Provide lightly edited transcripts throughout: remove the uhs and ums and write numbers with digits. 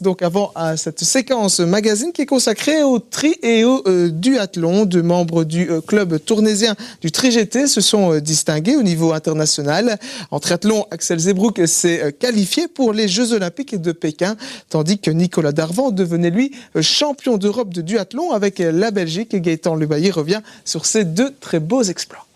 Donc avant à cette séquence magazine qui est consacrée au tri et au duathlon. Deux membres du club tournaisien du Tri-GT se sont distingués au niveau international. En triathlon, Axel Zebrouk s'est qualifié pour les Jeux Olympiques de Pékin, tandis que Nicolas Darvan devenait lui champion d'Europe de duathlon avec la Belgique. Gaëtan Lebailly revient sur ces deux très beaux exploits.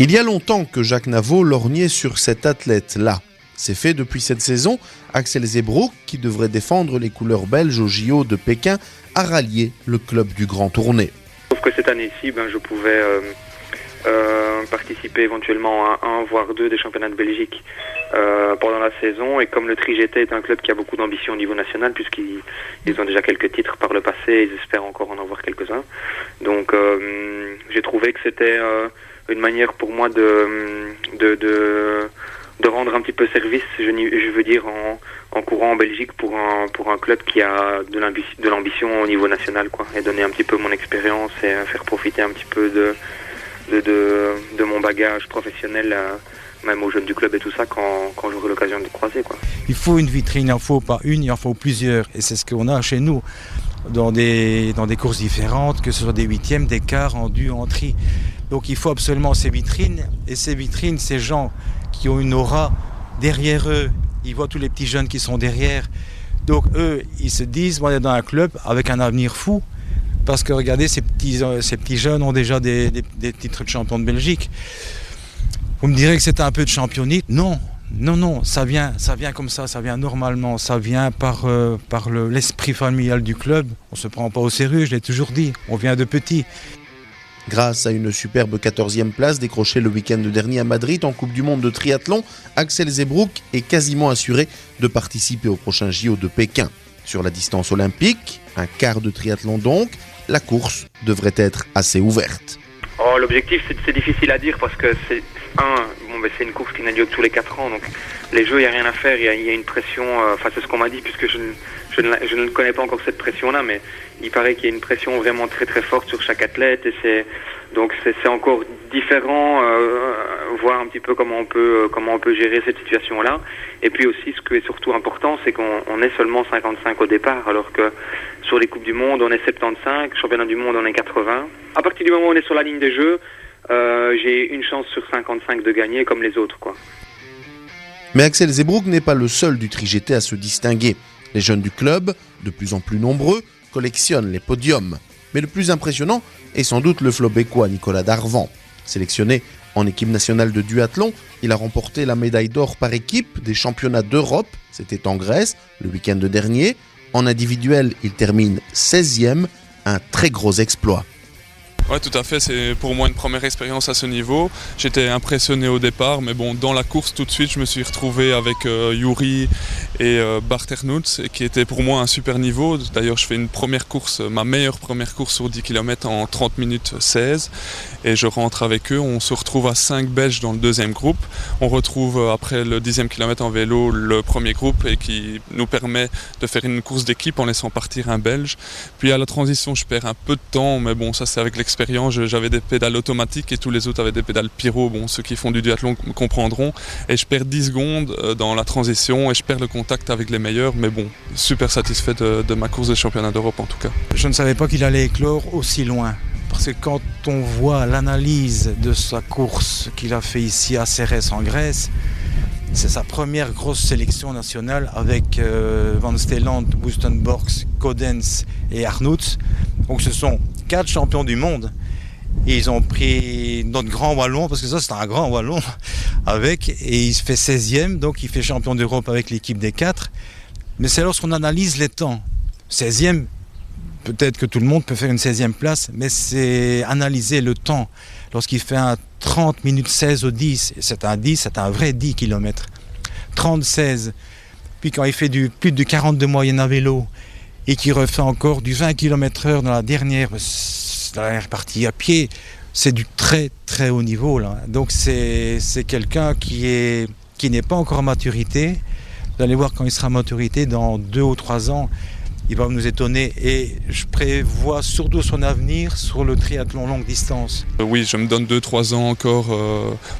Il y a longtemps que Jacques Navot lorgnait sur cet athlète-là. C'est fait depuis cette saison. Axel Zebrouk, qui devrait défendre les couleurs belges au JO de Pékin, a rallié le club du Grand Tournai. Sauf que cette année-ci, je pouvais participer éventuellement à un, voire deux des championnats de Belgique pendant la saison. Et comme le Tri-GT est un club qui a beaucoup d'ambition au niveau national, puisqu'ils ont déjà quelques titres par le passé, ils espèrent encore en avoir quelques-uns. Donc j'ai trouvé que c'était une manière pour moi de rendre un petit peu service, je veux dire, en courant en Belgique pour un club qui a de l'ambition au niveau national, quoi, et donner un petit peu mon expérience et faire profiter un petit peu de mon bagage professionnel, même aux jeunes du club et tout ça, quand j'aurai l'occasion de croiser, quoi. Il faut une vitrine, il n'en faut pas une, il en faut plusieurs, et c'est ce qu'on a chez nous, dans des courses différentes, que ce soit des huitièmes, des quarts, en due, en tri. Donc il faut absolument ces vitrines, et ces vitrines, ces gens qui ont une aura derrière eux, ils voient tous les petits jeunes qui sont derrière, donc eux, ils se disent, on est dans un club avec un avenir fou, parce que regardez, ces petits jeunes ont déjà des titres de champion de Belgique. Vous me direz que c'est un peu de championnat? Non, ça vient comme ça vient normalement, ça vient par l'esprit familial du club. On ne se prend pas au sérieux, je l'ai toujours dit, on vient de petit. Grâce à une superbe 14e place décrochée le week-end dernier à Madrid en Coupe du Monde de triathlon, Axel Zebrouk est quasiment assuré de participer au prochain JO de Pékin. Sur la distance olympique, un quart de triathlon donc, la course devrait être assez ouverte. L'objectif, c'est difficile à dire parce que c'est une course qui n'a lieu que tous les 4 ans, donc les Jeux, il n'y a rien à faire, il y a une pression, c'est ce qu'on m'a dit, puisque je ne connais pas encore cette pression-là, mais il paraît qu'il y a une pression vraiment très très forte sur chaque athlète, et c'est encore différent, voir un petit peu comment on peut gérer cette situation-là. Et puis aussi, ce qui est surtout important, c'est qu'on est seulement 55 au départ, alors que sur les Coupes du Monde, on est 75, Championnat du Monde, on est 80. À partir du moment où on est sur la ligne des Jeux, j'ai une chance sur 55 de gagner comme les autres, quoi. Mais Axel Zebrouk n'est pas le seul du Tri-GT à se distinguer. Les jeunes du club, de plus en plus nombreux, collectionnent les podiums. Mais le plus impressionnant est sans doute le flobécois Nicolas Darvan. Sélectionné en équipe nationale de duathlon, il a remporté la médaille d'or par équipe des championnats d'Europe, c'était en Grèce, le week-end dernier. En individuel, il termine 16e, un très gros exploit. Ouais, tout à fait, c'est pour moi une première expérience à ce niveau. J'étais impressionné au départ, mais bon, dans la course tout de suite, je me suis retrouvé avec Yuri et Bart Ernouts, qui était pour moi un super niveau. D'ailleurs, je fais ma meilleure première course sur 10 km en 30 minutes 16, et je rentre avec eux. On se retrouve à 5 Belges dans le deuxième groupe. On retrouve après le 10e kilomètre en vélo le premier groupe, et qui nous permet de faire une course d'équipe en laissant partir un Belge. Puis à la transition, je perds un peu de temps, mais bon, ça c'est avec l'expérience. J'avais des pédales automatiques et tous les autres avaient des pédales pyro. Bon, ceux qui font du duathlon comprendront. Et je perds 10 secondes dans la transition et je perds le contact avec les meilleurs. Mais bon, super satisfait de ma course des championnats d'Europe en tout cas. Je ne savais pas qu'il allait éclore aussi loin. Parce que quand on voit l'analyse de sa course qu'il a fait ici à Cérès en Grèce, c'est sa première grosse sélection nationale avec Van Steeland, Woostenborgs, Codens et Arnouts. Donc ce sont 4 champions du monde. Et ils ont pris notre grand wallon, parce que ça c'est un grand wallon, et il se fait 16e, donc il fait champion d'Europe avec l'équipe des 4. Mais c'est lorsqu'on analyse les temps. 16e, peut-être que tout le monde peut faire une 16e place, mais c'est analyser le temps. Lorsqu'il fait un 30 minutes 16 au 10, c'est un vrai 10 km. 30-16. Puis quand il fait plus de 42 moyenne à vélo, et qui refait encore du 20 km/h dans la dernière partie à pied, c'est du très très haut niveau là. Donc c'est quelqu'un qui n'est pas encore en maturité, Vous allez voir quand il sera à maturité, dans 2 ou 3 ans, il va nous étonner et je prévois surtout son avenir sur le triathlon longue distance. Oui, je me donne 2-3 ans encore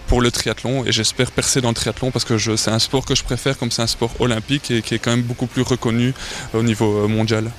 pour le triathlon et j'espère percer dans le triathlon parce que c'est un sport que je préfère comme c'est un sport olympique et qui est quand même beaucoup plus reconnu au niveau mondial.